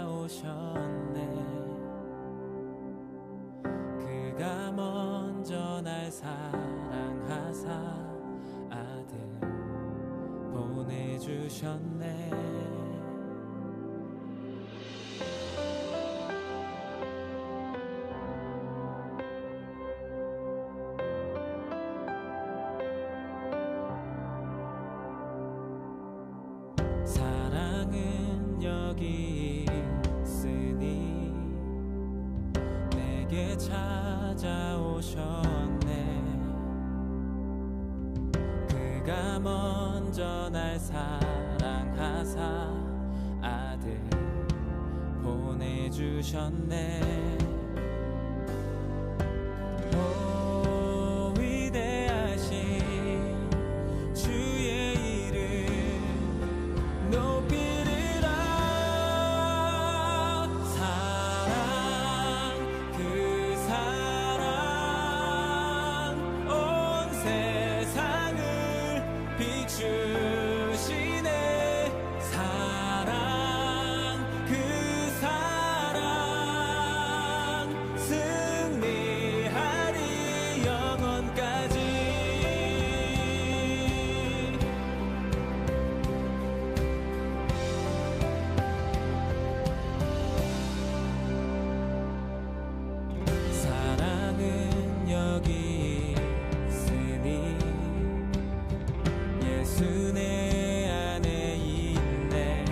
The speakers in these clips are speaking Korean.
찾아오셨네. 그가 먼저 날 사랑하사 아들 보내주셨네. 사랑은 여기 있으니 내게 찾아오셨네. 그가 먼저 날 사랑하사 아들 보내주셨네. 오 위대하신 주의 이름 높이리라. 사랑 그 사랑 온 세상을 비추시네. 사랑 그 사랑 승리하리 영원까지. 사랑은 여기 있으니 예수 내 안에 있네.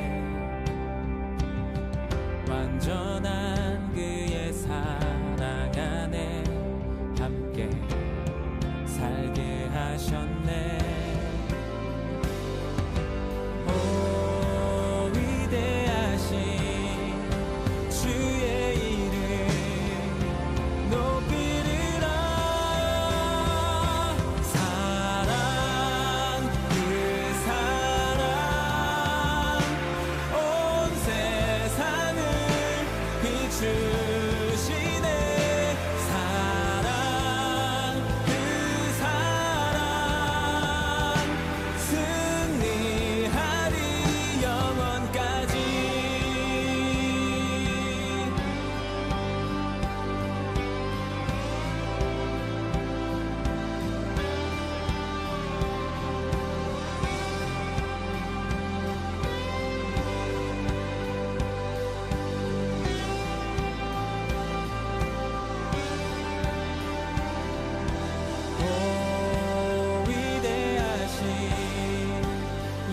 완전한 그의 사랑 안에 함께 살게 하셨네. 오 위대하신 주의 이름 높이리라. 사랑 그 사랑 온 세상을 비추시네. 사랑 그 사랑 승리하리 영원까지. 오 위대하신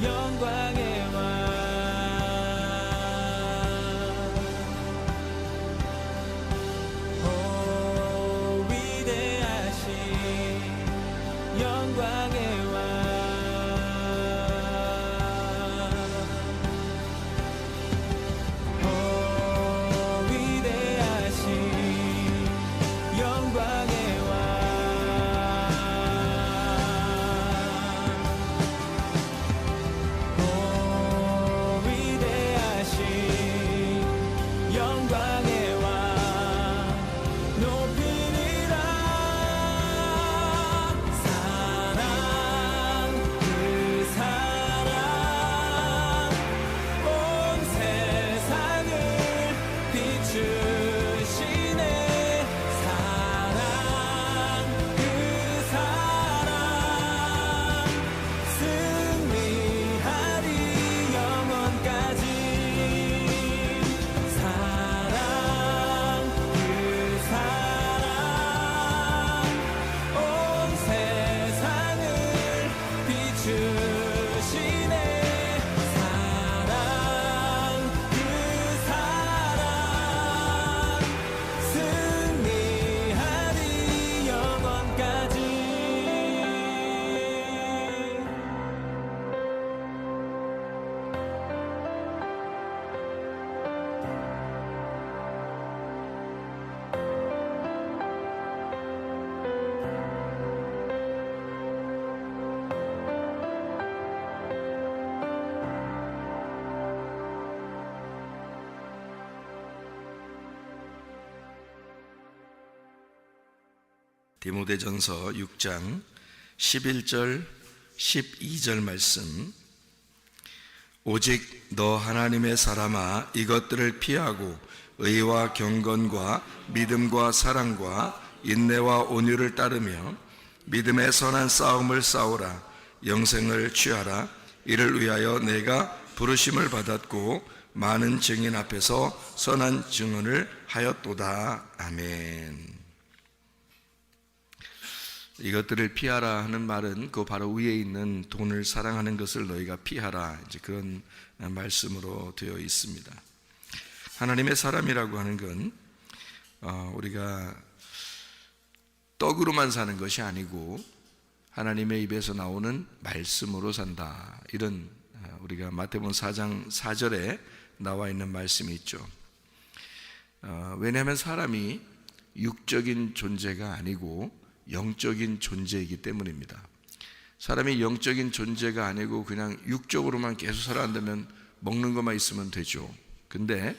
영광의 왕. 오 위대하신 영광의 왕. 오 위대하신 영광의 왕. 오 위대하신 영광의 왕 높이리라. 사랑 그 사랑 온 세상을 비추시네. 사랑 그 사랑 승리하리 영원까지. 사랑 그 사랑 온 세상을 비추시네. 사랑 그 사랑 승리하리 영원까지. 디모데전서 6장 11절 12절 말씀 오직 너 하나님의 사람아 이것들을 피하고 의와 경건과 믿음과 사랑과 인내와 온유를 따르며 믿음의 선한 싸움을 싸우라. 영생을 취하라. 이를 위하여 내가 부르심을 받았고 많은 증인 앞에서 선한 증언을 하였도다. 아멘. 이것들을 피하라 하는 말은 그 바로 위에 있는 돈을 사랑하는 것을 너희가 피하라, 이제 그런 말씀으로 되어 있습니다. 하나님의 사람이라고 하는 건 우리가 떡으로만 사는 것이 아니고 하나님의 입에서 나오는 말씀으로 산다. 이런 우리가 마태복음 4장 4절에 나와 있는 말씀이 있죠. 왜냐하면 사람이 육적인 존재가 아니고 영적인 존재이기 때문입니다. 사람이 영적인 존재가 아니고 그냥 육적으로만 계속 살아간다면 먹는 것만 있으면 되죠. 근데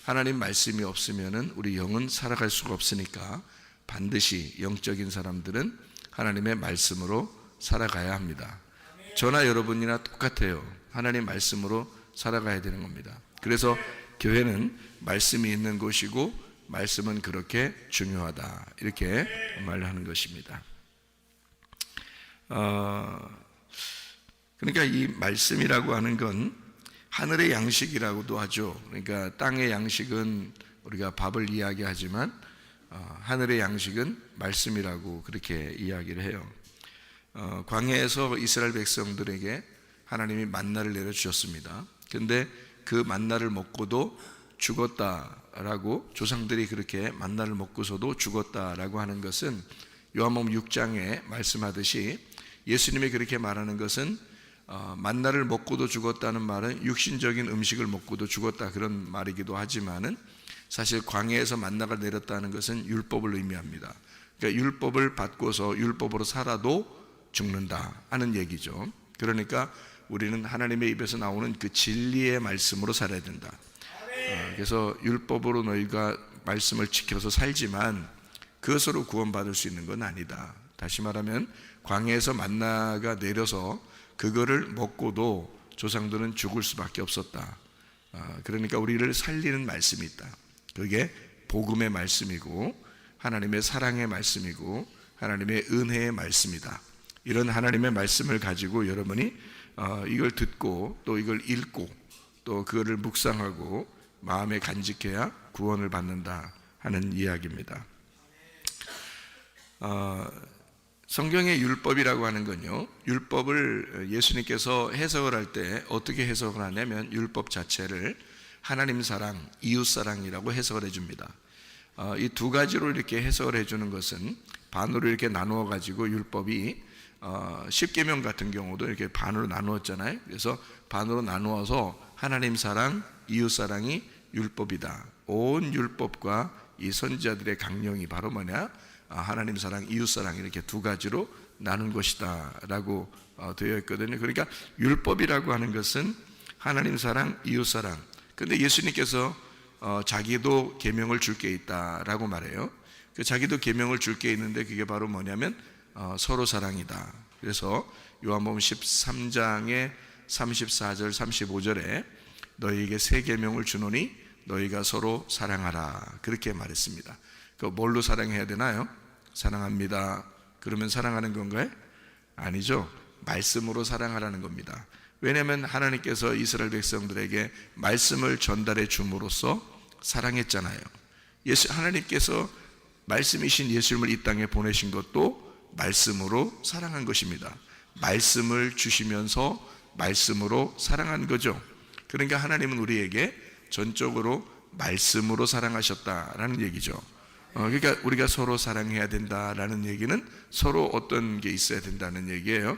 하나님 말씀이 없으면은 우리 영은 살아갈 수가 없으니까 반드시 영적인 사람들은 하나님의 말씀으로 살아가야 합니다. 저나 여러분이나 똑같아요. 하나님 말씀으로 살아가야 되는 겁니다. 그래서 교회는 말씀이 있는 곳이고 말씀은 그렇게 중요하다, 이렇게 말하는 것입니다. 그러니까 이 말씀이라고 하는 건 하늘의 양식이라고도 하죠. 그러니까 땅의 양식은 우리가 밥을 이야기하지만 하늘의 양식은 말씀이라고 그렇게 이야기를 해요. 광야에서 이스라엘 백성들에게 하나님이 만나를 내려주셨습니다. 근데 그 만나를 먹고도 죽었다라고, 조상들이 그렇게 만나를 먹고서도 죽었다라고 하는 것은 요한복음 6장에 말씀하듯이 예수님이 그렇게 말하는 것은 만나를 먹고도 죽었다는 말은 육신적인 음식을 먹고도 죽었다, 그런 말이기도 하지만은 사실 광야에서 만나가 내렸다는 것은 율법을 의미합니다. 그러니까 율법을 받고서 율법으로 살아도 죽는다 하는 얘기죠. 그러니까 우리는 하나님의 입에서 나오는 그 진리의 말씀으로 살아야 된다. 그래서 율법으로 너희가 말씀을 지켜서 살지만 그것으로 구원받을 수 있는 건 아니다. 다시 말하면 광야에서 만나가 내려서 그거를 먹고도 조상들은 죽을 수밖에 없었다. 그러니까 우리를 살리는 말씀이 있다. 그게 복음의 말씀이고 하나님의 사랑의 말씀이고 하나님의 은혜의 말씀이다. 이런 하나님의 말씀을 가지고 여러분이 이걸 듣고 또 이걸 읽고 또 그거를 묵상하고 마음에 간직해야 구원을 받는다 하는 이야기입니다. 성경의 율법이라고 하는 건요, 율법을 예수님께서 해석을 할 때 어떻게 해석을 하냐면 율법 자체를 하나님 사랑, 이웃 사랑이라고 해석을 해줍니다. 이 두 가지로 이렇게 해석을 해주는 것은 반으로 이렇게 나누어 가지고 율법이 십계명 같은 경우도 이렇게 반으로 나누었잖아요. 그래서 반으로 나누어서 하나님 사랑, 이웃 사랑이 율법이다. 온 율법과 이 선지자들의 강령이 바로 뭐냐? 하나님 사랑, 이웃 사랑, 이렇게 두 가지로 나눈 것이다 라고 되어 있거든요. 그러니까 율법이라고 하는 것은 하나님 사랑, 이웃 사랑. 근데 예수님께서 자기도 계명을 줄 게 있다라고 말해요. 그 자기도 계명을 줄 게 있는데 그게 바로 뭐냐면 서로 사랑이다. 그래서 요한복음 13장의 34절 35절에 너희에게 새 계명을 주노니 너희가 서로 사랑하라, 그렇게 말했습니다. 그 뭘로 사랑해야 되나요? 사랑합니다. 그러면 사랑하는 건가요? 아니죠. 말씀으로 사랑하라는 겁니다. 왜냐하면 하나님께서 이스라엘 백성들에게 말씀을 전달해 줌으로써 사랑했잖아요. 하나님께서 말씀이신 예수님을 이 땅에 보내신 것도 말씀으로 사랑한 것입니다. 말씀을 주시면서 말씀으로 사랑한 거죠. 그러니까 하나님은 우리에게 전적으로 말씀으로 사랑하셨다라는 얘기죠. 그러니까 우리가 서로 사랑해야 된다라는 얘기는 서로 어떤 게 있어야 된다는 얘기예요.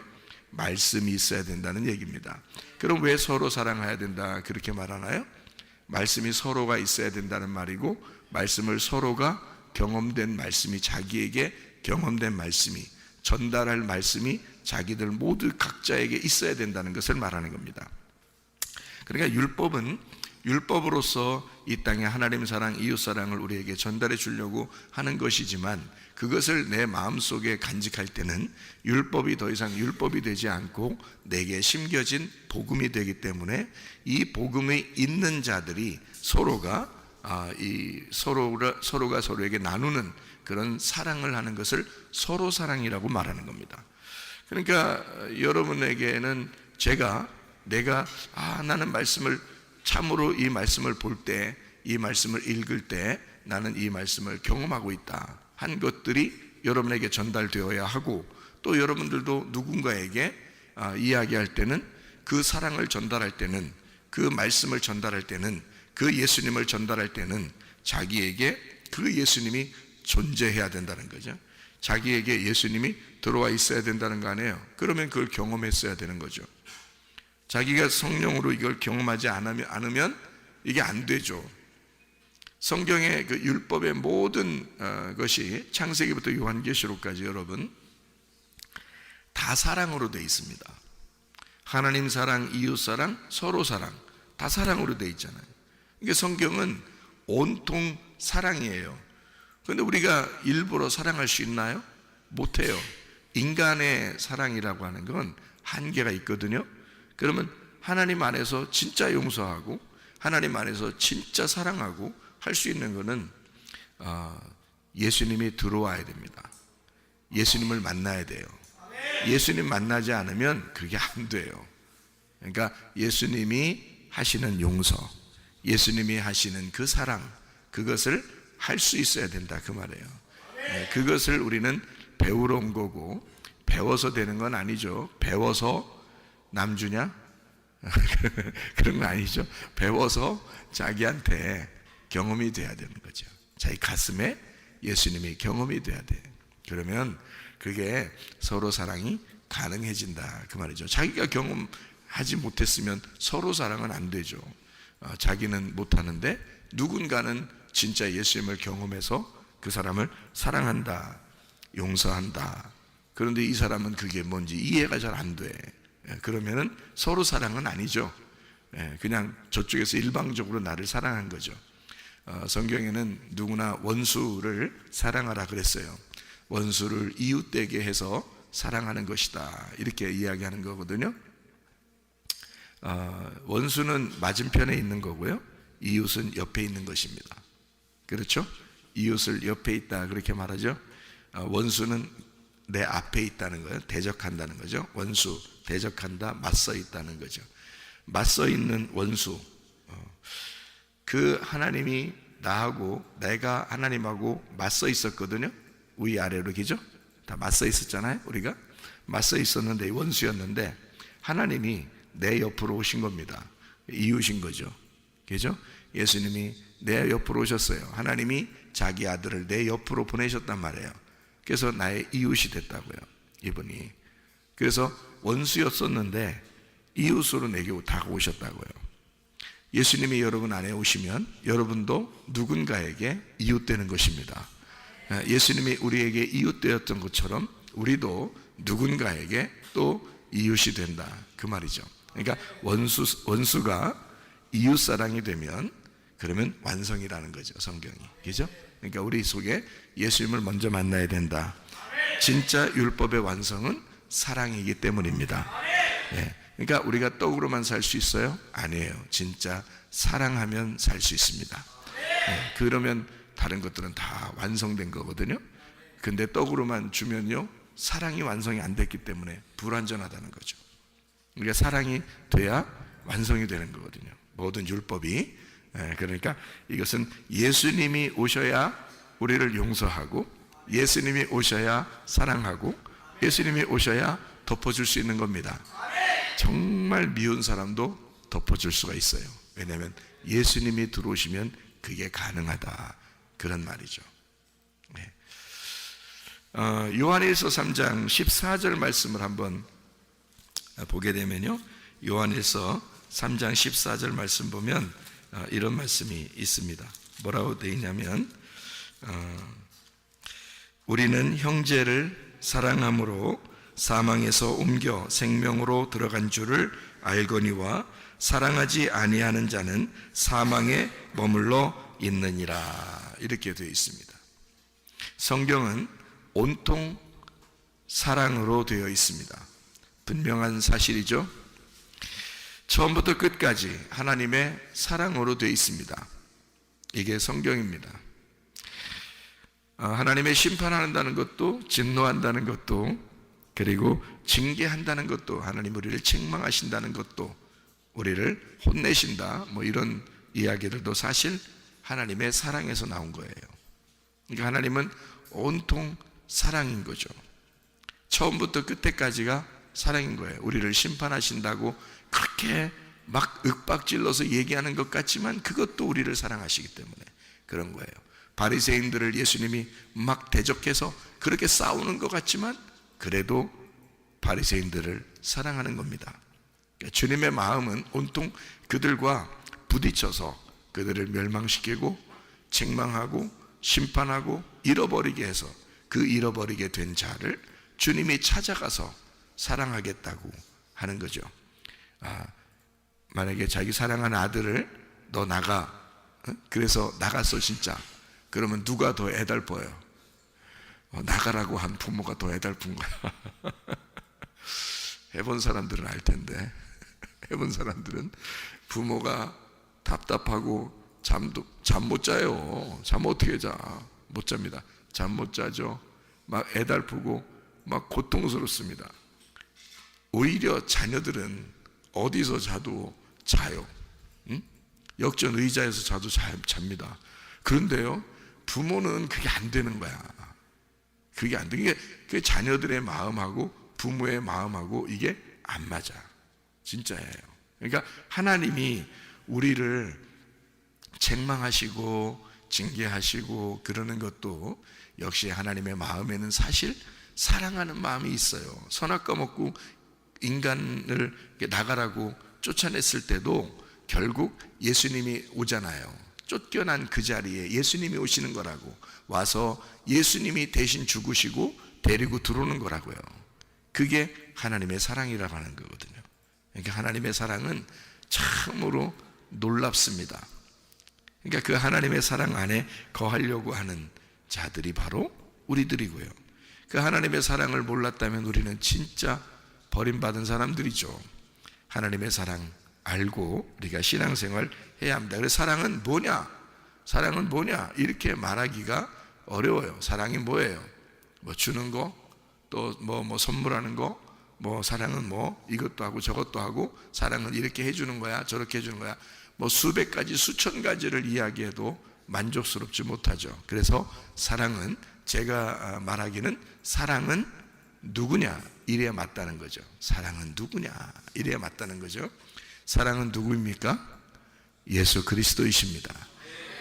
말씀이 있어야 된다는 얘기입니다. 그럼 왜 서로 사랑해야 된다 그렇게 말하나요? 말씀이 서로가 있어야 된다는 말이고, 말씀을 서로가 경험된 말씀이, 자기에게 경험된 말씀이, 전달할 말씀이 자기들 모두 각자에게 있어야 된다는 것을 말하는 겁니다. 그러니까 율법은 율법으로서 이 땅에 하나님 사랑, 이웃 사랑을 우리에게 전달해 주려고 하는 것이지만 그것을 내 마음속에 간직할 때는 율법이 더 이상 율법이 되지 않고 내게 심겨진 복음이 되기 때문에 이 복음이 있는 자들이 서로가 서로가 서로에게 나누는 그런 사랑을 하는 것을 서로 사랑이라고 말하는 겁니다. 그러니까 여러분에게는 내가 나는 말씀을 참으로 이 말씀을 볼 때, 이 말씀을 읽을 때 나는 이 말씀을 경험하고 있다 한 것들이 여러분에게 전달되어야 하고, 또 여러분들도 누군가에게 이야기할 때는 그 사랑을 전달할 때는, 그 말씀을 전달할 때는, 그 예수님을 전달할 때는 자기에게 그 예수님이 존재해야 된다는 거죠. 자기에게 예수님이 들어와 있어야 된다는 거 아니에요. 그러면 그걸 경험했어야 되는 거죠. 자기가 성령으로 이걸 경험하지 않으면 이게 안 되죠. 성경의 그 율법의 모든 것이 창세기부터 요한계시록까지 여러분 다 사랑으로 되어 있습니다. 하나님 사랑, 이웃 사랑, 서로 사랑, 다 사랑으로 되어 있잖아요. 이게 성경은 온통 사랑이에요. 그런데 우리가 일부러 사랑할 수 있나요? 못해요. 인간의 사랑이라고 하는 건 한계가 있거든요. 그러면 하나님 안에서 진짜 용서하고 하나님 안에서 진짜 사랑하고 할 수 있는 것은 예수님이 들어와야 됩니다. 예수님을 만나야 돼요. 예수님 만나지 않으면 그게 안 돼요. 그러니까 예수님이 하시는 용서, 예수님이 하시는 그 사랑, 그것을 할 수 있어야 된다 그 말이에요. 그것을 우리는 배우러 온 거고, 배워서 되는 건 아니죠. 배워서 남 주냐? 그런 거 아니죠. 배워서 자기한테 경험이 돼야 되는 거죠. 자기 가슴에 예수님이 경험이 돼야 돼. 그러면 그게 서로 사랑이 가능해진다 그 말이죠. 자기가 경험하지 못했으면 서로 사랑은 안 되죠. 자기는 못하는데 누군가는 진짜 예수님을 경험해서 그 사람을 사랑한다, 용서한다. 그런데 이 사람은 그게 뭔지 이해가 잘 안 돼. 그러면은 서로 사랑은 아니죠. 그냥 저쪽에서 일방적으로 나를 사랑한 거죠. 성경에는 누구나 원수를 사랑하라 그랬어요. 원수를 이웃되게 해서 사랑하는 것이다 이렇게 이야기하는 거거든요. 원수는 맞은편에 있는 거고요, 이웃은 옆에 있는 것입니다. 그렇죠? 이웃을 옆에 있다 그렇게 말하죠. 원수는 내 앞에 있다는 거예요. 대적한다는 거죠. 원수, 대적한다, 맞서 있다는 거죠. 맞서 있는 원수, 그 하나님이 나하고 내가 하나님하고 맞서 있었거든요. 위아래로 그죠? 다 맞서 있었잖아요. 우리가 맞서 있었는데 원수였는데 하나님이 내 옆으로 오신 겁니다. 이웃인 거죠. 그죠? 예수님이 내 옆으로 오셨어요. 하나님이 자기 아들을 내 옆으로 보내셨단 말이에요. 그래서 나의 이웃이 됐다고요, 이분이. 그래서 원수였었는데 이웃으로 내게 다가오셨다고요. 예수님이 여러분 안에 오시면 여러분도 누군가에게 이웃되는 것입니다. 예수님이 우리에게 이웃되었던 것처럼 우리도 누군가에게 또 이웃이 된다 그 말이죠. 그러니까 원수가 이웃사랑이 되면 그러면 완성이라는 거죠, 성경이. 그죠? 그러니까 우리 속에 예수님을 먼저 만나야 된다. 진짜 율법의 완성은 사랑이기 때문입니다. 그러니까 우리가 떡으로만 살 수 있어요? 아니에요. 진짜 사랑하면 살 수 있습니다. 그러면 다른 것들은 다 완성된 거거든요. 근데 떡으로만 주면요, 사랑이 완성이 안 됐기 때문에 불완전하다는 거죠. 그러니까 사랑이 돼야 완성이 되는 거거든요, 모든 율법이. 그러니까 이것은 예수님이 오셔야 우리를 용서하고, 예수님이 오셔야 사랑하고, 예수님이 오셔야 덮어줄 수 있는 겁니다. 정말 미운 사람도 덮어줄 수가 있어요. 왜냐하면 예수님이 들어오시면 그게 가능하다 그런 말이죠. 요한일서 3장 14절 말씀을 한번 보게 되면요, 요한일서 3장 14절 말씀 보면 이런 말씀이 있습니다. 뭐라고 되어 있냐면 우리는 형제를 사랑함으로 사망에서 옮겨 생명으로 들어간 줄을 알거니와 사랑하지 아니하는 자는 사망에 머물러 있느니라. 이렇게 되어 있습니다. 성경은 온통 사랑으로 되어 있습니다. 분명한 사실이죠. 처음부터 끝까지 하나님의 사랑으로 되어 있습니다. 이게 성경입니다. 하나님의 심판한다는 것도, 진노한다는 것도, 그리고 징계한다는 것도, 하나님 우리를 책망하신다는 것도, 우리를 혼내신다, 뭐 이런 이야기들도 사실 하나님의 사랑에서 나온 거예요. 그러니까 하나님은 온통 사랑인 거죠. 처음부터 끝에까지가 사랑인 거예요. 우리를 심판하신다고 그렇게 막 윽박질러서 얘기하는 것 같지만 그것도 우리를 사랑하시기 때문에 그런 거예요. 바리새인들을 예수님이 막 대적해서 그렇게 싸우는 것 같지만 그래도 바리새인들을 사랑하는 겁니다. 그러니까 주님의 마음은 온통 그들과 부딪혀서 그들을 멸망시키고 책망하고 심판하고 잃어버리게 해서 그 잃어버리게 된 자를 주님이 찾아가서 사랑하겠다고 하는 거죠. 만약에 자기 사랑하는 아들을 너 나가, 그래서 나갔어 진짜. 그러면 누가 더 애달퍼요? 나가라고 한 부모가 더 애달픈 거야. 해본 사람들은 알 텐데, 해본 사람들은 부모가 답답하고 잠 못 자요. 잠 어떻게 자? 못 잡니다. 잠 못 자죠. 막 애달프고 막 고통스럽습니다. 오히려 자녀들은 어디서 자도 자요. 응? 역전 의자에서 자도 잡니다. 그런데요, 부모는 그게 안 되는 거야. 그게 안 돼. 그게 자녀들의 마음하고 부모의 마음하고 이게 안 맞아. 진짜예요. 그러니까 하나님이 우리를 책망하시고 징계하시고 그러는 것도 역시 하나님의 마음에는 사실 사랑하는 마음이 있어요. 선악과 먹고 인간을 나가라고 쫓아냈을 때도 결국 예수님이 오잖아요. 쫓겨난 그 자리에 예수님이 오시는 거라고, 와서 예수님이 대신 죽으시고 데리고 들어오는 거라고요. 그게 하나님의 사랑이라고 하는 거거든요. 그러니까 하나님의 사랑은 참으로 놀랍습니다. 그러니까 그 하나님의 사랑 안에 거하려고 하는 자들이 바로 우리들이고요. 그 하나님의 사랑을 몰랐다면 우리는 진짜 버림받은 사람들이죠. 하나님의 사랑 알고 우리가 신앙생활 해야 합니다. 그래서 사랑은 뭐냐? 사랑은 뭐냐? 이렇게 말하기가 어려워요. 사랑이 뭐예요? 뭐 주는 거, 또 뭐 선물하는 거, 뭐 사랑은 뭐 이것도 하고 저것도 하고, 사랑은 이렇게 해주는 거야, 저렇게 해주는 거야. 뭐 수백 가지, 수천 가지를 이야기해도 만족스럽지 못하죠. 그래서 사랑은, 제가 말하기는 사랑은 누구냐? 이래야 맞다는 거죠. 사랑은 누구냐? 이래야 맞다는 거죠. 사랑은 누구입니까? 예수 그리스도이십니다.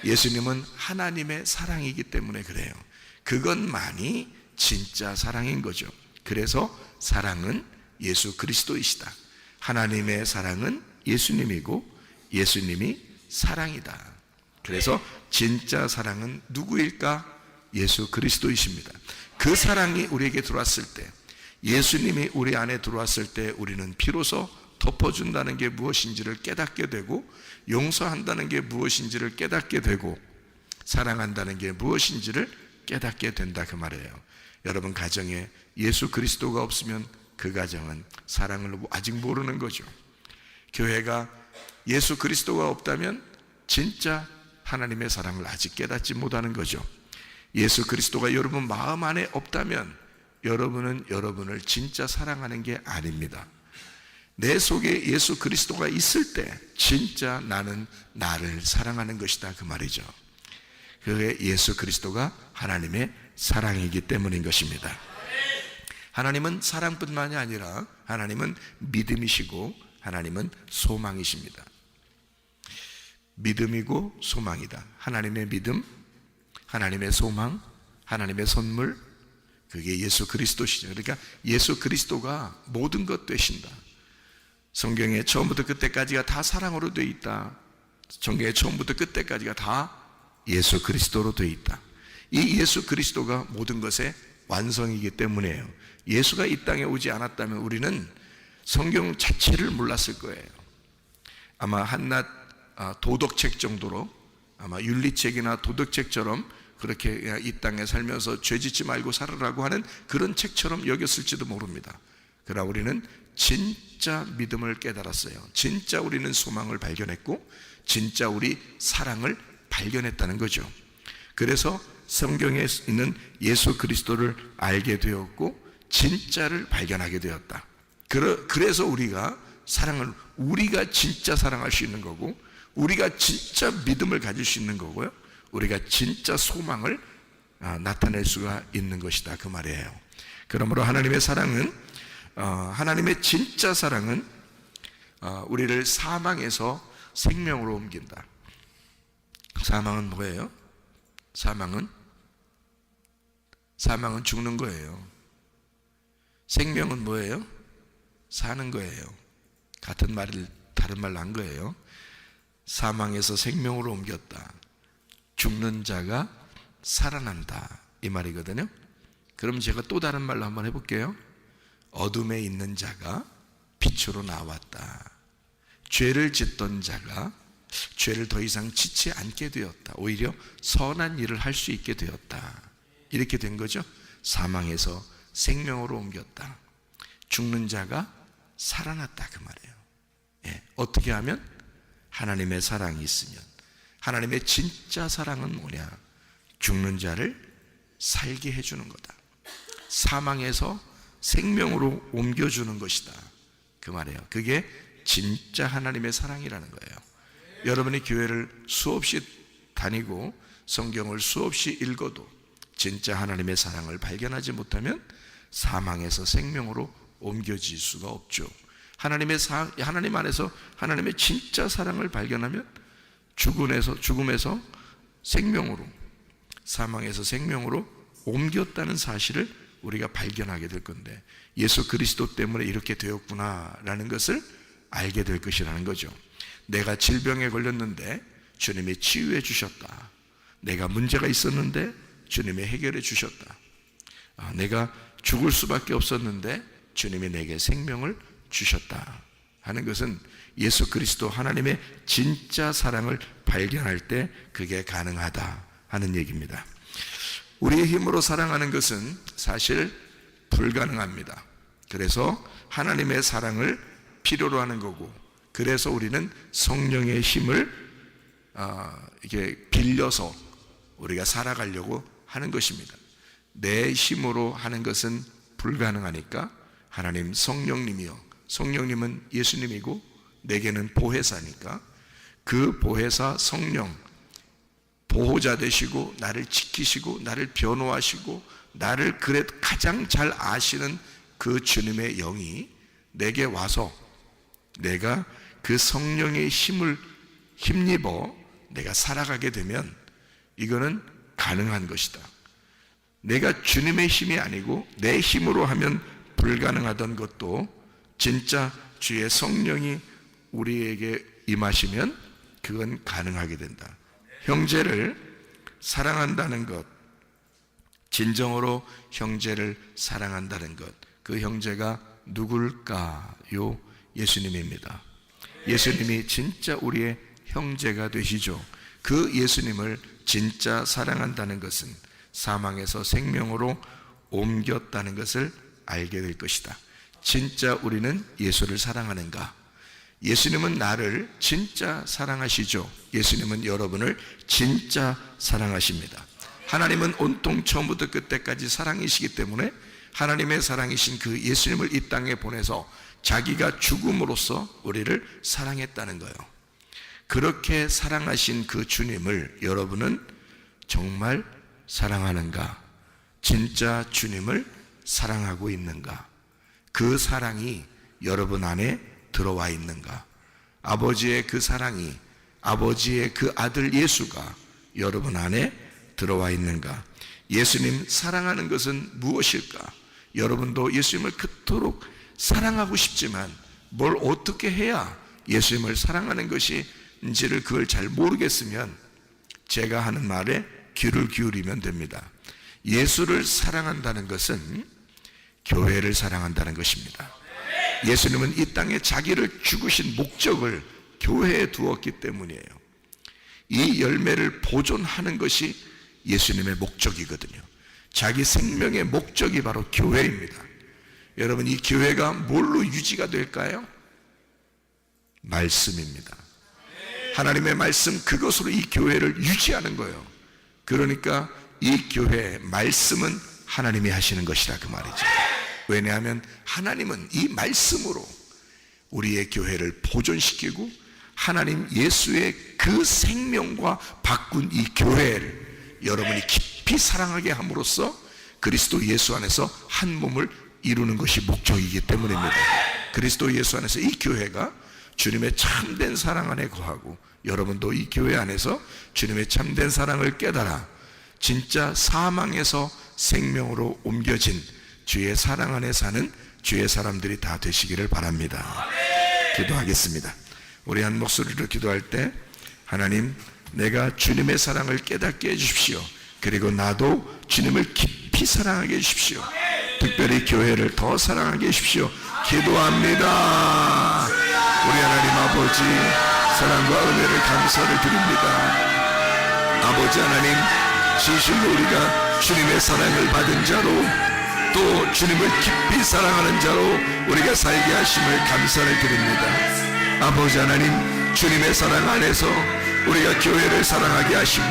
예수님은 하나님의 사랑이기 때문에 그래요. 그것만이 진짜 사랑인 거죠. 그래서 사랑은 예수 그리스도이시다. 하나님의 사랑은 예수님이고 예수님이 사랑이다. 그래서 진짜 사랑은 누구일까? 예수 그리스도이십니다. 그 사랑이 우리에게 들어왔을 때, 예수님이 우리 안에 들어왔을 때 우리는 비로소 덮어준다는 게 무엇인지를 깨닫게 되고, 용서한다는 게 무엇인지를 깨닫게 되고, 사랑한다는 게 무엇인지를 깨닫게 된다, 그 말이에요. 여러분 가정에 예수 그리스도가 없으면 그 가정은 사랑을 아직 모르는 거죠. 교회가 예수 그리스도가 없다면 진짜 하나님의 사랑을 아직 깨닫지 못하는 거죠. 예수 그리스도가 여러분 마음 안에 없다면 여러분은 여러분을 진짜 사랑하는 게 아닙니다. 내 속에 예수 그리스도가 있을 때 진짜 나는 나를 사랑하는 것이다, 그 말이죠. 그게 예수 그리스도가 하나님의 사랑이기 때문인 것입니다. 하나님은 사랑뿐만이 아니라 하나님은 믿음이시고 하나님은 소망이십니다. 믿음이고 소망이다. 하나님의 믿음, 하나님의 소망, 하나님의 선물, 그게 예수 그리스도시죠. 그러니까 예수 그리스도가 모든 것 되신다. 성경의 처음부터 끝까지가 다 사랑으로 되어 있다. 성경의 처음부터 끝까지가 다 예수 그리스도로 되어 있다. 이 예수 그리스도가 모든 것의 완성이기 때문이에요. 예수가 이 땅에 오지 않았다면 우리는 성경 자체를 몰랐을 거예요. 아마 한낱 도덕책 정도로, 아마 윤리책이나 도덕책처럼 그렇게 이 땅에 살면서 죄짓지 말고 살으라고 하는 그런 책처럼 여겼을지도 모릅니다. 그러나 우리는 진짜 믿음을 깨달았어요. 진짜 우리는 소망을 발견했고 진짜 우리 사랑을 발견했다는 거죠. 그래서 성경에 있는 예수 그리스도를 알게 되었고 진짜를 발견하게 되었다. 그래서 우리가 사랑을, 우리가 진짜 사랑할 수 있는 거고, 우리가 진짜 믿음을 가질 수 있는 거고요, 우리가 진짜 소망을 나타낼 수가 있는 것이다, 그 말이에요. 그러므로 하나님의 사랑은, 하나님의 진짜 사랑은 우리를 사망에서 생명으로 옮긴다. 사망은 뭐예요? 사망은 죽는 거예요. 생명은 뭐예요? 사는 거예요. 같은 말을 다른 말로 한 거예요. 사망에서 생명으로 옮겼다. 죽는 자가 살아난다, 이 말이거든요. 그럼 제가 또 다른 말로 한번 해볼게요. 어둠에 있는 자가 빛으로 나왔다. 죄를 짓던 자가 죄를 더 이상 짓지 않게 되었다. 오히려 선한 일을 할 수 있게 되었다. 이렇게 된 거죠. 사망에서 생명으로 옮겼다. 죽는 자가 살아났다, 그 말이에요. 예, 어떻게 하면? 하나님의 사랑이 있으면. 하나님의 진짜 사랑은 뭐냐? 죽는 자를 살게 해주는 거다. 사망에서 생명으로 옮겨주는 것이다, 그 말이에요. 그게 진짜 하나님의 사랑이라는 거예요. 여러분이 교회를 수없이 다니고 성경을 수없이 읽어도 진짜 하나님의 사랑을 발견하지 못하면 사망에서 생명으로 옮겨질 수가 없죠. 하나님 안에서 하나님의 진짜 사랑을 발견하면 죽음에서 생명으로, 사망에서 생명으로 옮겼다는 사실을 우리가 발견하게 될 건데, 예수 그리스도 때문에 이렇게 되었구나라는 것을 알게 될 것이라는 거죠. 내가 질병에 걸렸는데 주님이 치유해 주셨다. 내가 문제가 있었는데 주님이 해결해 주셨다. 내가 죽을 수밖에 없었는데 주님이 내게 생명을 주셨다 하는 것은 예수 그리스도 하나님의 진짜 사랑을 발견할 때 그게 가능하다 하는 얘기입니다. 우리의 힘으로 사랑하는 것은 사실 불가능합니다. 그래서 하나님의 사랑을 필요로 하는 거고, 그래서 우리는 성령의 힘을 이렇게 빌려서 우리가 살아가려고 하는 것입니다. 내 힘으로 하는 것은 불가능하니까 하나님 성령님이요, 성령님은 예수님이고 내게는 보혜사니까 그 보혜사 성령, 보호자 되시고 나를 지키시고 나를 변호하시고 나를 그래 가장 잘 아시는 그 주님의 영이 내게 와서 내가 그 성령의 힘을 힘입어 내가 살아가게 되면 이거는 가능한 것이다. 내가 주님의 힘이 아니고 내 힘으로 하면 불가능하던 것도 진짜 주의 성령이 우리에게 임하시면 그건 가능하게 된다. 형제를 사랑한다는 것, 진정으로 형제를 사랑한다는 것, 그 형제가 누굴까요? 예수님입니다. 예수님이 진짜 우리의 형제가 되시죠. 그 예수님을 진짜 사랑한다는 것은 사망에서 생명으로 옮겼다는 것을 알게 될 것이다. 진짜 우리는 예수를 사랑하는가? 예수님은 나를 진짜 사랑하시죠. 예수님은 여러분을 진짜 사랑하십니다. 하나님은 온통 처음부터 끝까지 사랑이시기 때문에 하나님의 사랑이신 그 예수님을 이 땅에 보내서 자기가 죽음으로써 우리를 사랑했다는 거예요. 그렇게 사랑하신 그 주님을 여러분은 정말 사랑하는가? 진짜 주님을 사랑하고 있는가? 그 사랑이 여러분 안에 들어와 있는가? 아버지의 그 사랑이, 아버지의 그 아들 예수가 여러분 안에 들어와 있는가? 예수님 사랑하는 것은 무엇일까? 여러분도 예수님을 그토록 사랑하고 싶지만 뭘 어떻게 해야 예수님을 사랑하는 것인지를 그걸 잘 모르겠으면 제가 하는 말에 귀를 기울이면 됩니다. 예수를 사랑한다는 것은 교회를 사랑한다는 것입니다. 예수님은 이 땅에 자기를 죽으신 목적을 교회에 두었기 때문이에요. 이 열매를 보존하는 것이 예수님의 목적이거든요. 자기 생명의 목적이 바로 교회입니다. 여러분, 이 교회가 뭘로 유지가 될까요? 말씀입니다. 하나님의 말씀, 그것으로 이 교회를 유지하는 거예요. 그러니까 이 교회의 말씀은 하나님이 하시는 것이라 그 말이죠. 왜냐하면 하나님은 이 말씀으로 우리의 교회를 보존시키고 하나님 예수의 그 생명과 바꾼 이 교회를 여러분이 깊이 사랑하게 함으로써 그리스도 예수 안에서 한 몸을 이루는 것이 목적이기 때문입니다. 그리스도 예수 안에서 이 교회가 주님의 참된 사랑 안에 거하고 여러분도 이 교회 안에서 주님의 참된 사랑을 깨달아 진짜 사망에서 생명으로 옮겨진 주의 사랑 안에 사는 주의 사람들이 다 되시기를 바랍니다. 기도하겠습니다. 우리 한 목소리로 기도할 때 하나님, 내가 주님의 사랑을 깨닫게 해주십시오. 그리고 나도 주님을 깊이 사랑하게 해주십시오. 특별히 교회를 더 사랑하게 해주십시오. 기도합니다. 우리 하나님 아버지, 사랑과 은혜를 감사를 드립니다. 아버지 하나님, 진실로 우리가 주님의 사랑을 받은 자로 또 주님을 깊이 사랑하는 자로 우리가 살게 하심을 감사를 드립니다. 아버지 하나님, 주님의 사랑 안에서 우리가 교회를 사랑하게 하시고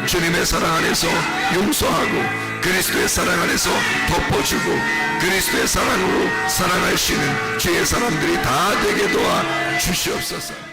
주님의 사랑 안에서 용서하고 그리스도의 사랑 안에서 덮어주고 그리스도의 사랑으로 사랑할 수 있는 주의 사람들이 다 되게 도와 주시옵소서.